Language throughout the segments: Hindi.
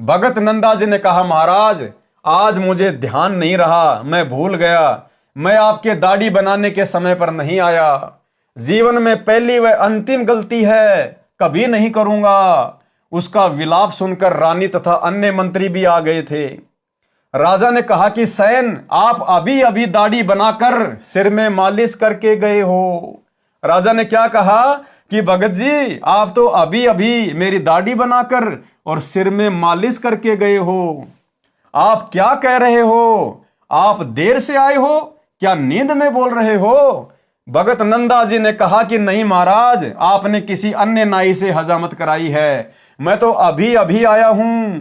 भगत नंदा जी ने कहा, महाराज आज मुझे ध्यान नहीं रहा, मैं भूल गया, मैं आपके दाढ़ी बनाने के समय पर नहीं आया। जीवन में पहली व अंतिम गलती है, कभी नहीं करूंगा। उसका विलाप सुनकर रानी तथा अन्य मंत्री भी आ गए थे। राजा ने कहा कि सैन, आप अभी अभी दाढ़ी बनाकर सिर में मालिश करके गए हो। राजा ने क्या कहा कि भगत जी, आप तो अभी अभी मेरी दाढ़ी बनाकर और सिर में मालिश करके गए हो। आप क्या कह रहे हो? आप देर से आए हो? क्या नींद में बोल रहे हो? भगत नंदा जी ने कहा कि नहीं महाराज, आपने किसी अन्य नाई से हजामत कराई है, मैं तो अभी अभी आया हूं।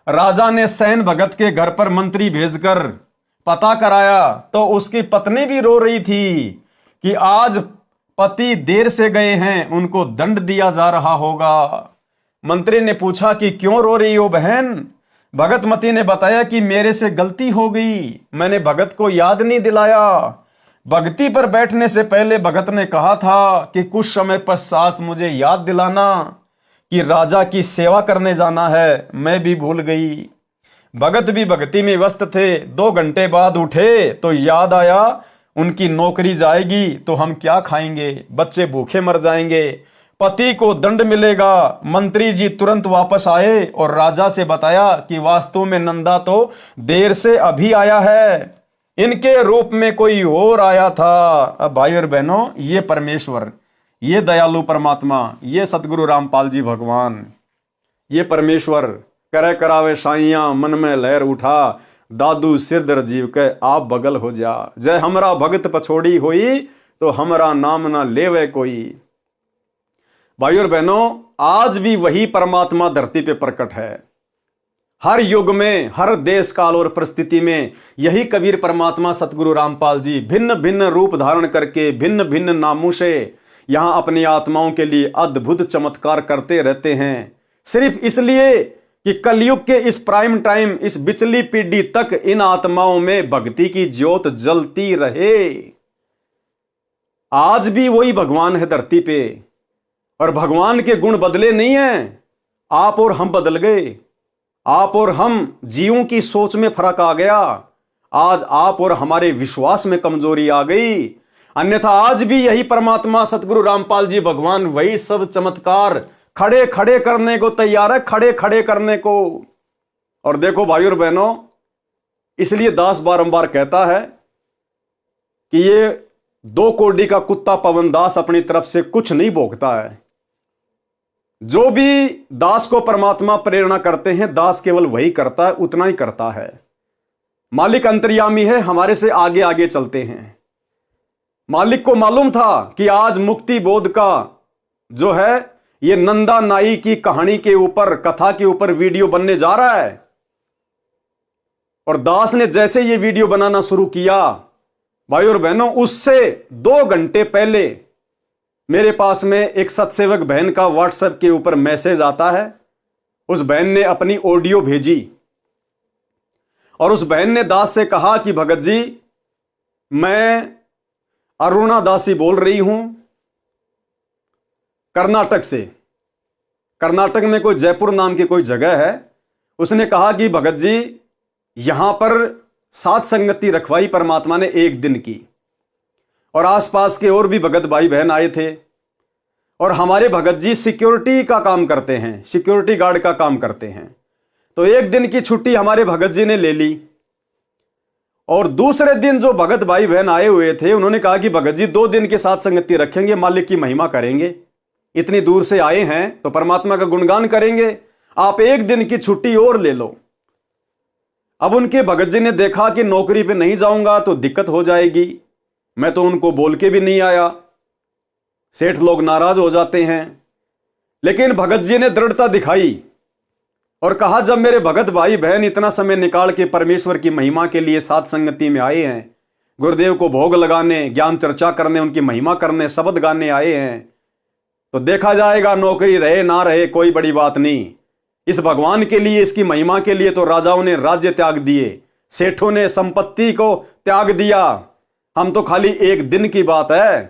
राजा ने सैन भगत के घर पर मंत्री भेजकर पता कराया तो उसकी पत्नी भी रो रही थी कि आज पति देर से गए हैं, उनको दंड दिया जा रहा होगा। मंत्री ने पूछा कि क्यों रो रही हो बहन? भगतमती ने बताया कि मेरे से गलती हो गई, मैंने भगत को याद नहीं दिलाया। भगती पर बैठने से पहले भगत ने कहा था कि कुछ समय पश्चात मुझे याद दिलाना कि राजा की सेवा करने जाना है, मैं भी भूल गई। भगत भी भक्ति में व्यस्त थे। 2 घंटे बाद उठे तो याद आया उनकी नौकरी जाएगी तो हम क्या खाएंगे, बच्चे भूखे मर जाएंगे, पति को दंड मिलेगा। मंत्री जी तुरंत वापस आए और राजा से बताया कि वास्तव में नंदा तो देर से अभी आया है, इनके रूप में कोई और आया था। अब भाई और बहनों, ये परमेश्वर, ये दयालु परमात्मा, ये सतगुरु रामपाल जी भगवान, ये परमेश्वर करे करावे साइया मन में लहर उठा, दादू सिर दर जीव के आप बगल हो जा। जय हमरा भगत पछोड़ी होई तो हमरा नाम ना लेवे कोई। भाई और बहनों, आज भी वही परमात्मा धरती पे प्रकट है। हर युग में, हर देश काल और परिस्थिति में यही कबीर परमात्मा सतगुरु रामपाल जी भिन्न भिन्न रूप धारण करके भिन्न भिन्न नामों से यहां अपनी आत्माओं के लिए अद्भुत चमत्कार करते रहते हैं, सिर्फ इसलिए कि कलयुग के इस प्राइम टाइम, इस बिचली पीढ़ी तक इन आत्माओं में भक्ति की ज्योत जलती रहे। आज भी वही भगवान है धरती पे और भगवान के गुण बदले नहीं हैं। आप और हम बदल गए, आप और हम जीवों की सोच में फर्क आ गया। आज आप और हमारे विश्वास में कमजोरी आ गई, अन्यथा आज भी यही परमात्मा सतगुरु रामपाल जी भगवान वही सब चमत्कार खड़े खड़े करने को तैयार है, खड़े खड़े करने को। और देखो भाई और बहनों, इसलिए दास बारंबार कहता है कि ये 2 कोड़ी का कुत्ता पवन दास अपनी तरफ से कुछ नहीं भोगता है। जो भी दास को परमात्मा प्रेरणा करते हैं, दास केवल वही करता है, उतना ही करता है। मालिक अंतर्यामी है, हमारे से आगे आगे चलते हैं। मालिक को मालूम था कि आज मुक्ति बोध का जो है ये नंदा नाई की कहानी के ऊपर, कथा के ऊपर वीडियो बनने जा रहा है। और दास ने जैसे ये वीडियो बनाना शुरू किया, भाई और बहनों, उससे 2 घंटे पहले मेरे पास में एक सत्सेवक बहन का व्हाट्सएप के ऊपर मैसेज आता है। उस बहन ने अपनी ऑडियो भेजी और उस बहन ने दास से कहा कि भगत जी, मैं अरुणा दासी बोल रही हूं कर्नाटक से। कर्नाटक में कोई जयपुर नाम की कोई जगह है। उसने कहा कि भगत जी, यहां पर सात संगति रखवाई परमात्मा ने 1 दिन की और आसपास के और भी भगत भाई बहन आए थे। और हमारे भगत जी सिक्योरिटी का काम करते हैं, सिक्योरिटी गार्ड का काम करते हैं। तो 1 दिन की छुट्टी हमारे भगत जी ने ले ली। और दूसरे दिन जो भगत भाई बहन आए हुए थे, उन्होंने कहा कि भगत जी 2 दिन के साथ संगति रखेंगे, मालिक की महिमा करेंगे, इतनी दूर से आए हैं तो परमात्मा का गुणगान करेंगे, आप 1 दिन की छुट्टी और ले लो। अब उनके भगत जी ने देखा कि नौकरी पे नहीं जाऊंगा तो दिक्कत हो जाएगी, मैं तो उनको बोल के भी नहीं आया, सेठ लोग नाराज हो जाते हैं। लेकिन भगत जी ने दृढ़ता दिखाई और कहा, जब मेरे भगत भाई बहन इतना समय निकाल के परमेश्वर की महिमा के लिए साथ संगति में आए हैं, गुरुदेव को भोग लगाने, ज्ञान चर्चा करने, उनकी महिमा करने, शब्द गाने आए हैं, तो देखा जाएगा, नौकरी रहे ना रहे कोई बड़ी बात नहीं। इस भगवान के लिए, इसकी महिमा के लिए तो राजाओं ने राज्य त्याग दिए, सेठों ने संपत्ति को त्याग दिया, हम तो खाली 1 दिन की बात है।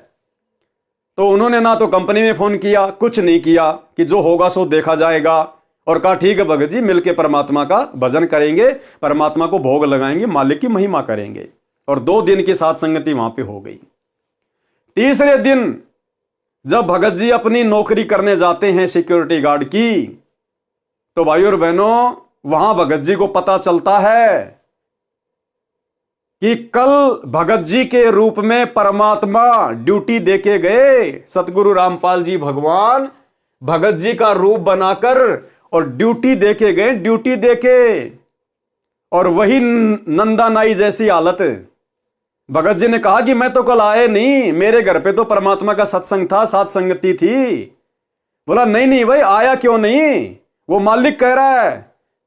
तो उन्होंने ना तो कंपनी में फोन किया, कुछ नहीं किया कि जो होगा सो देखा जाएगा, और कहा ठीक है भगत जी, मिलके परमात्मा का भजन करेंगे, परमात्मा को भोग लगाएंगे, मालिक की महिमा करेंगे। और 2 दिन की साथ संगति वहां पे हो गई। तीसरे दिन जब भगत जी अपनी नौकरी करने जाते हैं सिक्योरिटी गार्ड की, तो भाई और बहनों वहां भगत जी को पता चलता है कि कल भगत जी के रूप में परमात्मा ड्यूटी देके गए। सतगुरु रामपाल जी भगवान भगत जी का रूप बनाकर और ड्यूटी देके गए, ड्यूटी देके। और वही नंदा नाई जैसी हालत। भगत जी ने कहा कि मैं तो कल आए नहीं, मेरे घर पे तो परमात्मा का सत्संग था, साथ संगति थी। बोला नहीं नहीं भाई, आया क्यों नहीं? वो मालिक कह रहा है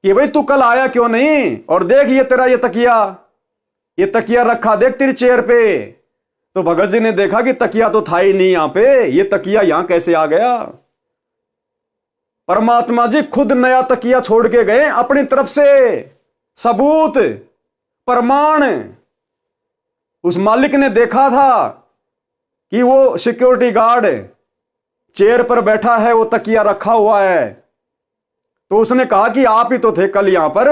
कि भाई तू कल आया क्यों नहीं? और देख ये तेरा ये तकिया रखा देख तेरी चेयर पे। तो भगत जी ने देखा कि तकिया तो था ही नहीं यहां पे, ये तकिया यहां कैसे आ गया? परमात्मा जी खुद नया तकिया छोड़ के गए अपनी तरफ से, सबूत प्रमाण। उस मालिक ने देखा था कि वो सिक्योरिटी गार्ड चेयर पर बैठा है, वो तकिया रखा हुआ है। तो उसने कहा कि आप ही तो थे कल यहां पर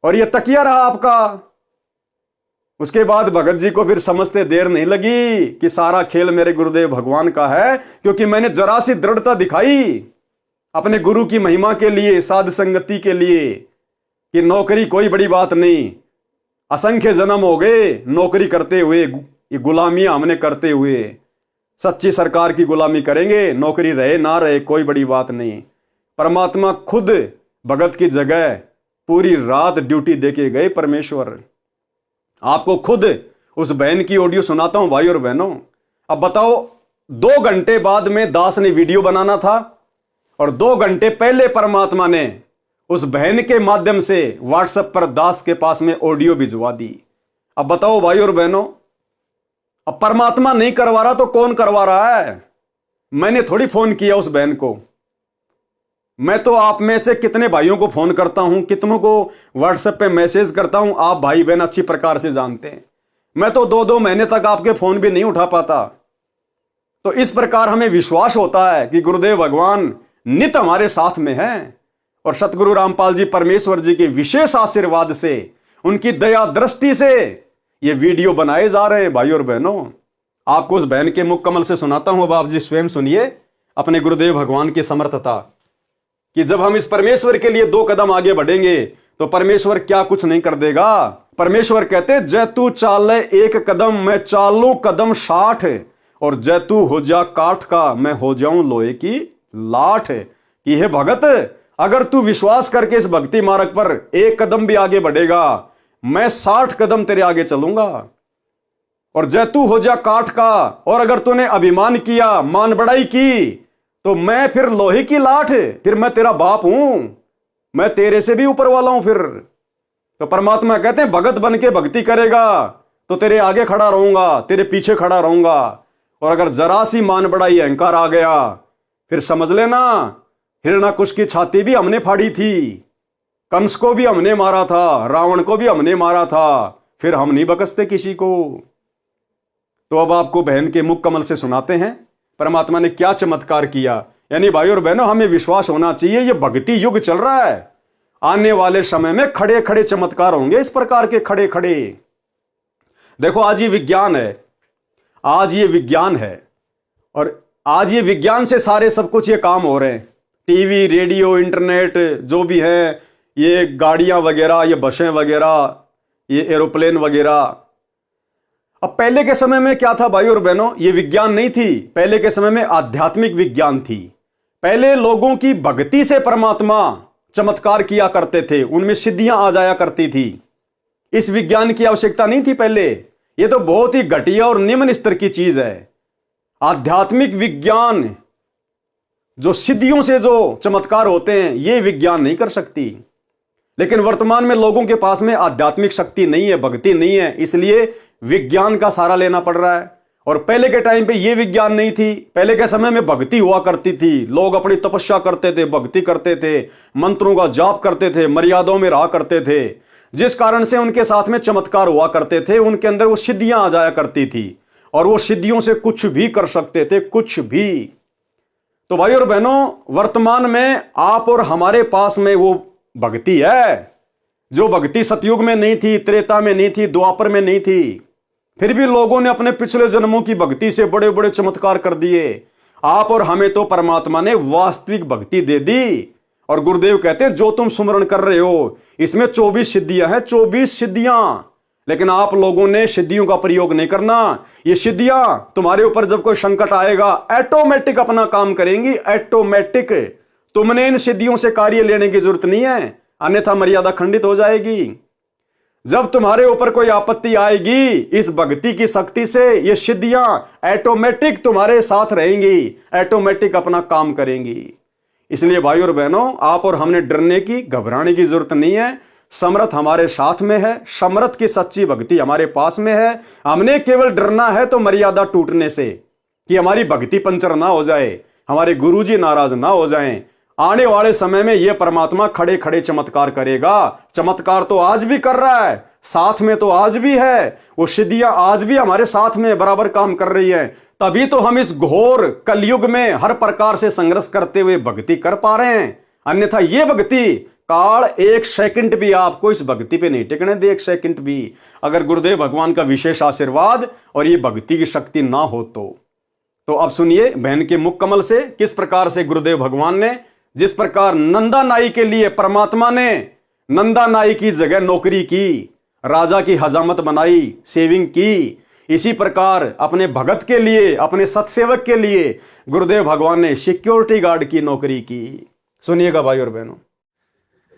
और ये तकिया रहा आपका। उसके बाद भगत जी को फिर समझते देर नहीं लगी कि सारा खेल मेरे गुरुदेव भगवान का है, क्योंकि मैंने जरा सी दृढ़ता दिखाई अपने गुरु की महिमा के लिए, साध संगति के लिए, कि नौकरी कोई बड़ी बात नहीं। असंख्य जन्म हो गए नौकरी करते हुए, ये गुलामियां हमने करते हुए। सच्ची सरकार की गुलामी करेंगे, नौकरी रहे ना रहे कोई बड़ी बात नहीं। परमात्मा खुद भगत की जगह पूरी रात ड्यूटी देके गए परमेश्वर। आपको खुद उस बहन की ऑडियो सुनाता हूं भाई और बहनों। अब बताओ, 2 घंटे बाद में दास ने वीडियो बनाना था और 2 घंटे पहले परमात्मा ने उस बहन के माध्यम से व्हाट्सएप पर दास के पास में ऑडियो भिजवा दी। अब बताओ भाई और बहनों, अब परमात्मा नहीं करवा रहा तो कौन करवा रहा है? मैंने थोड़ी फोन किया उस बहन को। मैं तो आप में से कितने भाइयों को फोन करता हूं, कितनों को व्हाट्सएप पे मैसेज करता हूं, आप भाई बहन अच्छी प्रकार से जानते हैं। मैं तो 2-2 महीने तक आपके फोन भी नहीं उठा पाता। तो इस प्रकार हमें विश्वास होता है कि गुरुदेव भगवान नित हमारे साथ में हैं और सतगुरु रामपाल जी परमेश्वर जी के विशेष आशीर्वाद से, उनकी दया दृष्टि से ये वीडियो बनाए जा रहे हैं। भाई और बहनों, आपको उस बहन के मुख कमल से सुनाता हूं। अब आप जी स्वयं सुनिए अपने गुरुदेव भगवान की समर्थता, कि जब हम इस परमेश्वर के लिए 2 कदम आगे बढ़ेंगे तो परमेश्वर क्या कुछ नहीं कर देगा। परमेश्वर कहते, जय तू चाले 1 कदम, मैं चालू कदम 60, और जय तू हो जा काठ का, मैं हो जाऊं लोहे की लाठ। कि हे भगत, अगर तू विश्वास करके इस भक्ति मार्ग पर 1 कदम भी आगे बढ़ेगा, मैं 60 कदम तेरे आगे चलूंगा। और जय तू हो जा काठ का, और अगर तूने अभिमान किया, मान बढ़ाई की, तो मैं फिर लोहे की लाठ, फिर मैं तेरा बाप हूं, मैं तेरे से भी ऊपर वाला हूं फिर। तो परमात्मा कहते हैं, भगत बन के भक्ति करेगा तो तेरे आगे खड़ा रहूंगा, तेरे पीछे खड़ा रहूंगा। और अगर जरा सी मान बढ़ाई, अहंकार आ गया, फिर समझ लेना हिरण्याकुश की छाती भी हमने फाड़ी थी, कंस को भी हमने मारा था, रावण को भी हमने मारा था, फिर हम नहीं बकसते किसी को। तो अब आपको बहन के मुख कमल से सुनाते हैं परमात्मा ने क्या चमत्कार किया। यानी भाई और बहनों, हमें विश्वास होना चाहिए, ये भक्ति युग चल रहा है। आने वाले समय में खड़े खड़े चमत्कार होंगे, इस प्रकार के खड़े खड़े। देखो, आज ये विज्ञान है, आज ये विज्ञान है, और आज ये विज्ञान से सारे सब कुछ ये काम हो रहे हैं। टीवी, रेडियो, इंटरनेट जो भी है, ये गाड़ियां वगैरह, ये बसें वगैरह, ये एरोप्लेन वगैरह। अब पहले के समय में क्या था भाई और बहनों, ये विज्ञान नहीं थी। पहले के समय में आध्यात्मिक विज्ञान थी। पहले लोगों की भक्ति से परमात्मा चमत्कार किया करते थे, उनमें सिद्धियां आ जाया करती थी। इस विज्ञान की आवश्यकता नहीं थी पहले। ये तो बहुत ही घटिया और निम्न स्तर की चीज है। आध्यात्मिक विज्ञान, जो सिद्धियों से जो चमत्कार होते हैं, ये विज्ञान नहीं कर सकती। लेकिन वर्तमान में लोगों के पास में आध्यात्मिक शक्ति नहीं है, भक्ति नहीं है, इसलिए विज्ञान का सहारा लेना पड़ रहा है। और पहले के टाइम पे ये विज्ञान नहीं थी। पहले के समय में भक्ति हुआ करती थी, लोग अपनी तपस्या करते थे, भक्ति करते थे, मंत्रों का जाप करते थे, मर्यादाओं में रहा करते थे, जिस कारण से उनके साथ में चमत्कार हुआ करते थे। उनके अंदर वो सिद्धियां आ जाया करती थी और वो सिद्धियों से कुछ भी कर सकते थे, कुछ भी। तो भाई और बहनों, वर्तमान में आप और हमारे पास में वो भक्ति है जो भक्ति सतयुग में नहीं थी, त्रेता में नहीं थी, द्वापर में नहीं थी। फिर भी लोगों ने अपने पिछले जन्मों की भक्ति से बड़े बड़े चमत्कार कर दिए। आप और हमें तो परमात्मा ने वास्तविक भक्ति दे दी। और गुरुदेव कहते हैं जो तुम सुमरण कर रहे हो इसमें 24 सिद्धियां हैं, 24 सिद्धियां। लेकिन आप लोगों ने सिद्धियों का प्रयोग नहीं करना। ये सिद्धियां तुम्हारे ऊपर जब कोई संकट आएगा ऑटोमेटिक अपना काम करेंगी, ऑटोमेटिक। तुमने इन सिद्धियों से कार्य लेने की जरूरत नहीं है, अन्यथा मर्यादा खंडित हो जाएगी। जब तुम्हारे ऊपर कोई आपत्ति आएगी, इस भक्ति की शक्ति से ये सिद्धियां ऑटोमेटिक तुम्हारे साथ रहेंगी, ऑटोमेटिक अपना काम करेंगी। इसलिए भाई और बहनों, आप और हमने डरने की, घबराने की जरूरत नहीं है। समर्थ हमारे साथ में है, समर्थ की सच्ची भक्ति हमारे पास में है। हमने केवल डरना है तो मर्यादा टूटने से, कि हमारी भक्ति पंचर ना हो जाए, हमारे गुरुजी नाराज ना हो जाएं। आने वाले समय में यह परमात्मा खड़े खड़े चमत्कार करेगा। चमत्कार तो आज भी कर रहा है, साथ में तो आज भी है। वो सिद्धियां आज भी हमारे साथ में बराबर काम कर रही है। तभी तो हम इस घोर कलयुग में हर प्रकार से संघर्ष करते हुए भक्ति कर पा रहे हैं। अन्यथा ये भक्ति काल एक सेकंड भी आपको इस भक्ति पे नहीं टिकने दे, एक सेकंड भी, अगर गुरुदेव भगवान का विशेष आशीर्वाद और ये भक्ति की शक्ति ना हो तो अब सुनिए बहन के मुख कमल से किस प्रकार से गुरुदेव भगवान ने, जिस प्रकार नंदा नाई के लिए परमात्मा ने नंदा नाई की जगह नौकरी की, राजा की हजामत बनाई, सेविंग की, इसी प्रकार अपने भगत के लिए, अपने सत्सेवक के लिए गुरुदेव भगवान ने सिक्योरिटी गार्ड की नौकरी की। सुनिएगा भाई और बहनों।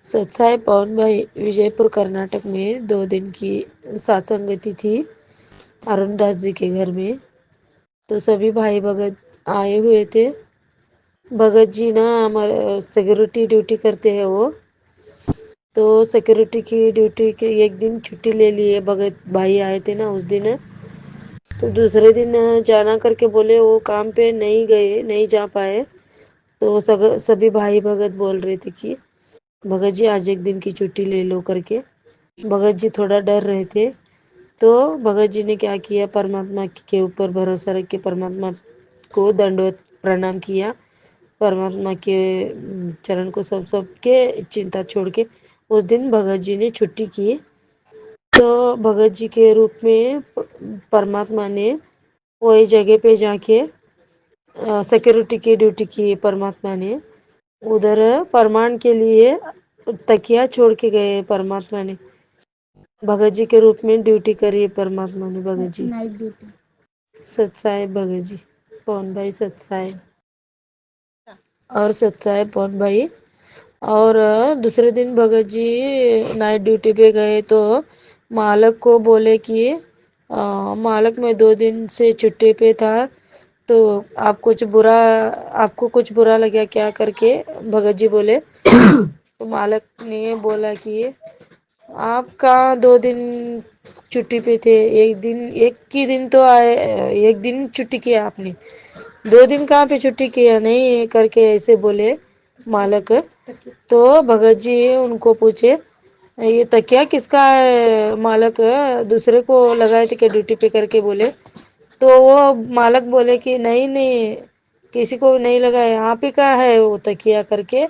सत्साई पवन भाई विजयपुर कर्नाटक में 2 दिन की सत्संगति थी अरुणदास जी के घर में। तो सभी भाई भगत आए हुए थे। भगत जी ना हमारे सिक्योरिटी ड्यूटी करते हैं वो, तो सिक्योरिटी की ड्यूटी के एक दिन छुट्टी ले लिए। भगत भाई आए थे ना उस दिन, तो दूसरे दिन जाना करके बोले, वो काम पे नहीं गए, नहीं जा पाए। तो सभी भाई भगत बोल रहे थे कि भगत जी आज एक दिन की छुट्टी ले लो करके। भगत जी थोड़ा डर रहे थे। तो भगत जी ने क्या किया, परमात्मा के ऊपर भरोसा रख के परमात्मा को दंडवत प्रणाम किया। परमात्मा के चरण को सब के चिंता छोड़ के उस दिन भगत जी ने छुट्टी की। तो भगत जी के रूप में परमात्मा ने वही जगह पे जाके सिक्योरिटी की ड्यूटी की। परमात्मा ने उधर परमान के लिए तकिया छोड़ के गए। परमात्मा ने भगत जी के रूप में ड्यूटी करी परमात्मा ने। Bhagat ji night duty. सत्साहेब भगत जी, पवन भाई सत्साहेब और सत्साहेब पवन भाई। और दूसरे दिन भगत जी नाइट ड्यूटी पे गए तो मालक को बोले कि मालक मैं 2 दिन से छुट्टी पे था, तो आपको कुछ बुरा लगा क्या करके भगत जी बोले। तो मालक ने बोला कि आप कहाँ 2 दिन छुट्टी पे थे, एक ही दिन तो आए, एक दिन छुट्टी किया आपने, 2 दिन कहाँ पे छुट्टी किया नहीं करके ऐसे बोले मालक। तो भगत जी उनको पूछे ये तकिया किसका है मालक, दूसरे को लगाए थे क्या ड्यूटी पे करके बोले। तो वो मालक बोले कि नहीं किसी को नहीं लगाया, आप ही का है वो तकिया करके,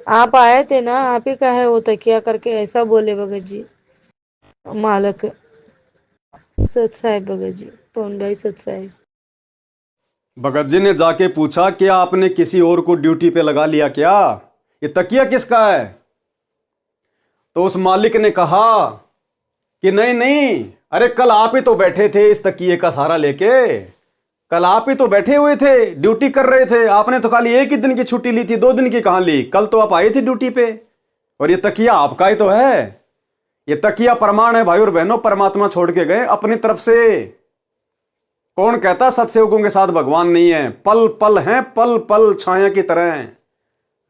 आप आए थे ना, आप ही का है वो तकिया करके ऐसा बोले भगत जी मालक। सत्साहेब भगत जी, पवन भाई सत्साहेब। भगत जी ने जाके पूछा क्या आपने किसी और को ड्यूटी पे लगा लिया क्या, ये तकिया किसका है। तो उस मालिक ने कहा कि नहीं, अरे कल आप ही तो बैठे थे इस तकिए का सहारा लेके, कल आप ही तो बैठे हुए थे, ड्यूटी कर रहे थे। आपने तो खाली एक ही दिन की छुट्टी ली थी, 2 दिन की कहां ली, कल तो आप आए थे ड्यूटी पे। और ये तकिया आपका ही तो है, ये तकिया प्रमाण है भाई और बहनों, परमात्मा छोड़ के गए अपनी तरफ से। कौन कहता सत्सेवकों के साथ भगवान नहीं है, पल पल हैं, पल पल छाया की तरह।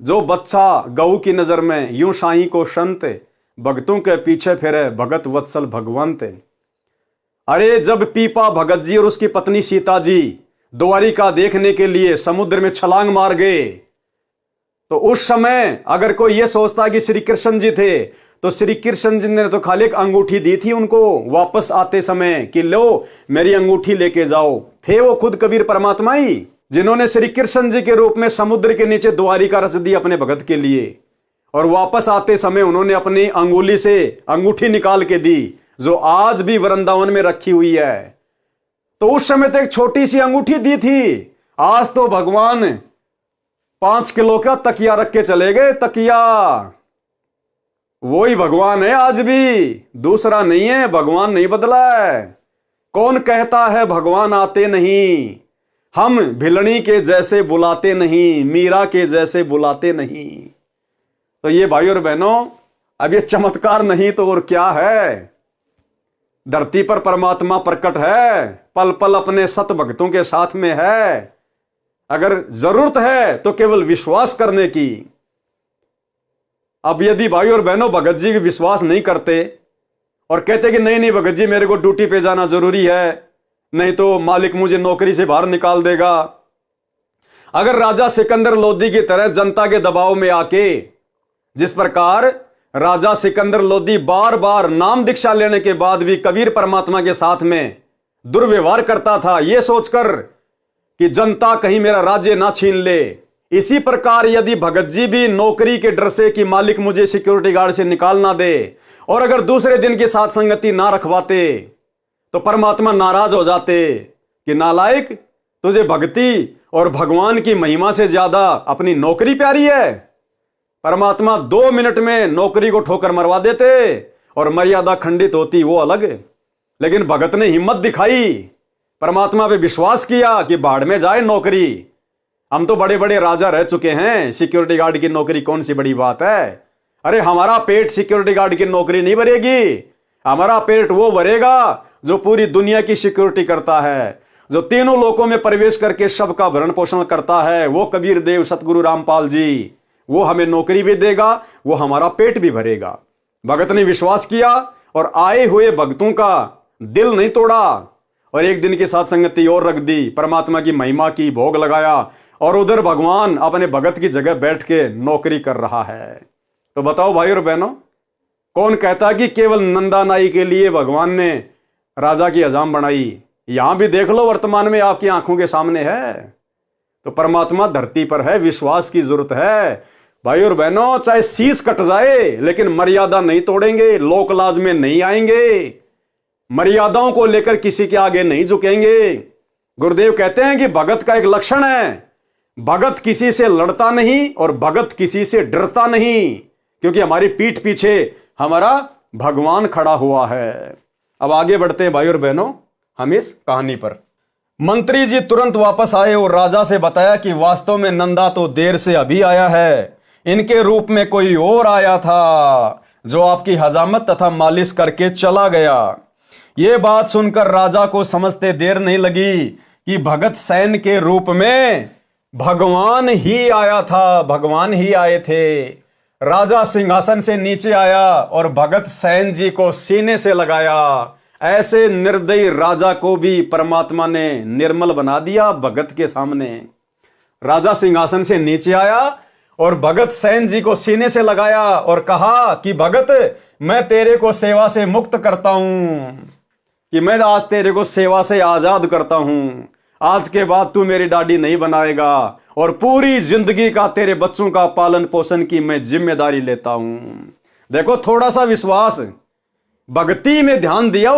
जो बच्चा गऊ की नजर में यूं शाही को संत, भक्तों के पीछे फिरे भगत वत्सल भगवंत। अरे जब पीपा भगत जी और उसकी पत्नी सीता जी द्वारिका देखने के लिए समुद्र में छलांग मार गए, तो उस समय अगर कोई यह सोचता कि श्री कृष्ण जी थे, तो श्री कृष्ण जी ने तो खाली एक अंगूठी दी थी उनको वापस आते समय कि लो मेरी अंगूठी लेके जाओ। थे वो खुद कबीर परमात्मा ही, जिन्होंने श्री कृष्ण जी के रूप में समुद्र के नीचे द्वारिका रच दी अपने भगत के लिए, और वापस आते समय उन्होंने अपनी अंगुली से अंगूठी निकाल के दी, जो आज भी वृंदावन में रखी हुई है। तो उस समय तो एक छोटी सी अंगूठी दी थी, आज तो भगवान 5 किलो का तकिया रख के चले गए। तकिया वही भगवान है आज भी, दूसरा नहीं है। भगवान नहीं बदला है। कौन कहता है भगवान आते नहीं? हम भिलनी के जैसे बुलाते नहीं, मीरा के जैसे बुलाते नहीं। तो ये भाई और बहनों, अब ये चमत्कार नहीं तो और क्या है? धरती पर परमात्मा प्रकट है, पल पल अपने सत भक्तों के साथ में है। अगर जरूरत है तो केवल विश्वास करने की। अब यदि भाई और बहनों भगत जी विश्वास नहीं करते और कहते कि नहीं नहीं भगत जी मेरे को ड्यूटी पे जाना जरूरी है, नहीं तो मालिक मुझे नौकरी से बाहर निकाल देगा। अगर राजा सिकंदर लोदी की तरह जनता के दबाव में आके, जिस प्रकार राजा सिकंदर लोदी बार बार नाम दीक्षा लेने के बाद भी कबीर परमात्मा के साथ में दुर्व्यवहार करता था, यह सोचकर कि जनता कहीं मेरा राज्य ना छीन ले, इसी प्रकार यदि भगत जी भी नौकरी के डर से कि मालिक मुझे सिक्योरिटी गार्ड से निकाल ना दे, और अगर दूसरे दिन की साथ संगति ना रखवाते, तो परमात्मा नाराज हो जाते कि नालायक, तुझे भक्ति और भगवान की महिमा से ज्यादा अपनी नौकरी प्यारी है। परमात्मा 2 मिनट में नौकरी को ठोकर मरवा देते और मर्यादा खंडित होती, वो अलग। लेकिन भगत ने हिम्मत दिखाई, परमात्मा पे विश्वास किया कि बाढ़ में जाए नौकरी। हम तो बड़े बड़े राजा रह चुके हैं, सिक्योरिटी गार्ड की नौकरी कौन सी बड़ी बात है? अरे हमारा पेट सिक्योरिटी गार्ड की नौकरी नहीं भरेगी, हमारा पेट वो भरेगा जो पूरी दुनिया की सिक्योरिटी करता है, जो तीनों लोकों में प्रवेश करके सबका भरण पोषण करता है, वो कबीर देव सतगुरु रामपाल जी। वो हमें नौकरी भी देगा, वो हमारा पेट भी भरेगा। भगत ने विश्वास किया और आए हुए भक्तों का दिल नहीं तोड़ा, और एक दिन की साथ संगति और रख दी, परमात्मा की महिमा की भोग लगाया, और उधर भगवान अपने भगत की जगह बैठ के नौकरी कर रहा है। तो बताओ भाई और बहनों, कौन कहता कि केवल नंदा नाई के लिए भगवान ने राजा की हजाम बनाई? यहां भी देख लो, वर्तमान में आपकी आंखों के सामने है। तो परमात्मा धरती पर है, विश्वास की जरूरत है भाई और बहनों। चाहे शीश कट जाए लेकिन मर्यादा नहीं तोड़ेंगे, लोक लाज में नहीं आएंगे, मर्यादाओं को लेकर किसी के आगे नहीं झुकेंगे। गुरुदेव कहते हैं कि भगत का एक लक्षण है, भगत किसी से लड़ता नहीं और भगत किसी से डरता नहीं, क्योंकि हमारी पीठ पीछे हमारा भगवान खड़ा हुआ है। अब आगे बढ़ते हैं भाई और बहनों हम इस कहानी पर। मंत्री जी तुरंत वापस आए और राजा से बताया कि वास्तव में नंदा तो देर से अभी आया है, इनके रूप में कोई और आया था जो आपकी हजामत तथा मालिश करके चला गया। यह बात सुनकर राजा को समझते देर नहीं लगी कि भगत सैन के रूप में भगवान ही आया था, भगवान ही आए थे। राजा सिंहासन से नीचे आया और भगत सैन जी को सीने से लगाया। ऐसे निर्दयी राजा को भी परमात्मा ने निर्मल बना दिया भगत के सामने। राजा सिंहासन से नीचे आया और भगत सैन जी को सीने से लगाया और कहा कि भगत, मैं तेरे को सेवा से मुक्त करता हूं, कि मैं आज तेरे को सेवा से आजाद करता हूं। आज के बाद तू मेरी दाढ़ी नहीं बनाएगा और पूरी जिंदगी का तेरे बच्चों का पालन पोषण की मैं जिम्मेदारी लेता हूं। देखो, थोड़ा सा विश्वास, भक्ति में ध्यान दिया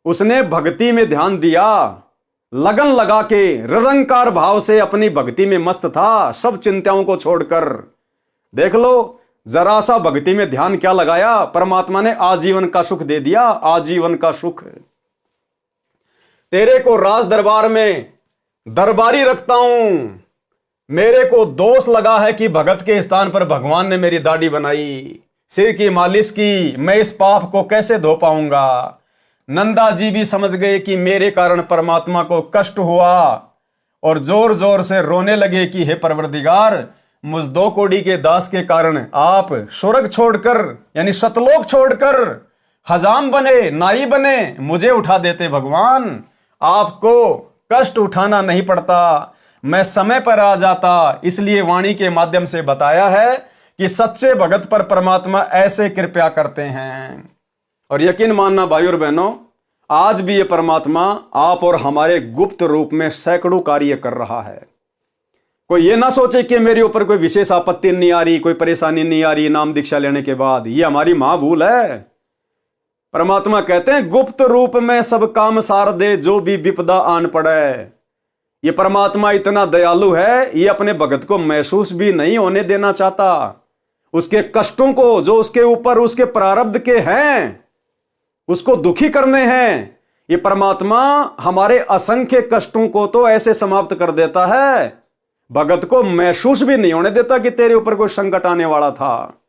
उसने भक्ति में ध्यान दिया, लगन लगा के निरंकार भाव से अपनी भक्ति में मस्त था, सब चिंताओं को छोड़कर। देख लो, जरा सा भक्ति में ध्यान क्या लगाया, परमात्मा ने आजीवन का सुख दे दिया, आजीवन का सुख। तेरे को राज दरबार में दरबारी रखता हूं। मेरे को दोष लगा है कि भगत के स्थान पर भगवान ने मेरी दाढ़ी बनाई, सिर की मालिश की, मैं इस पाप को कैसे धो पाऊंगा। नंदा जी भी समझ गए कि मेरे कारण परमात्मा को कष्ट हुआ और जोर जोर से रोने लगे कि हे परवरदिगार, मुझ 2 कौड़ी के दास के कारण आप स्वर्ग छोड़कर यानी सतलोक छोड़कर हजाम बने, नाई बने, मुझे उठा देते भगवान। आपको कष्ट उठाना नहीं पड़ता, मैं समय पर आ जाता। इसलिए वाणी के माध्यम से बताया है कि सच्चे भगत पर परमात्मा ऐसे कृपया करते हैं। और यकीन मानना भाई और बहनों, आज भी ये परमात्मा आप और हमारे गुप्त रूप में सैकड़ों कार्य कर रहा है। कोई ये ना सोचे कि मेरे ऊपर कोई विशेष आपत्ति नहीं आ रही, कोई परेशानी नहीं आ रही नाम दीक्षा लेने के बाद, ये हमारी महाभूल है। परमात्मा कहते हैं गुप्त रूप में सब काम सार दे जो भी विपदा आन पड़े। ये परमात्मा इतना दयालु है, ये अपने भगत को महसूस भी नहीं होने देना चाहता। उसके कष्टों को जो उसके ऊपर उसके प्रारब्ध के हैं उसको दुखी करने हैं। ये परमात्मा हमारे असंख्य कष्टों को तो ऐसे समाप्त कर देता है, भगत को महसूस भी नहीं होने देता कि तेरे ऊपर कोई संकट आने वाला था।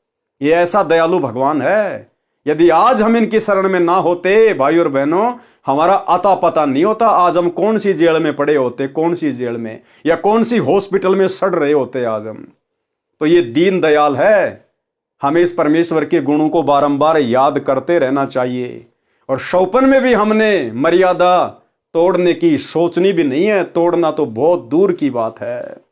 ये ऐसा दयालु भगवान है। यदि आज हम इनकी शरण में ना होते भाई और बहनों, हमारा अता पता नहीं होता आज हम कौन सी जेल में पड़े होते, कौन सी जेल में या कौन सी हॉस्पिटल में सड़ रहे होते आज हम। तो ये दीन दयाल है। हमें इस परमेश्वर के गुणों को बारंबार याद करते रहना चाहिए। और शौपन में भी हमने मर्यादा तोड़ने की सोचनी भी नहीं है, तोड़ना तो बहुत दूर की बात है।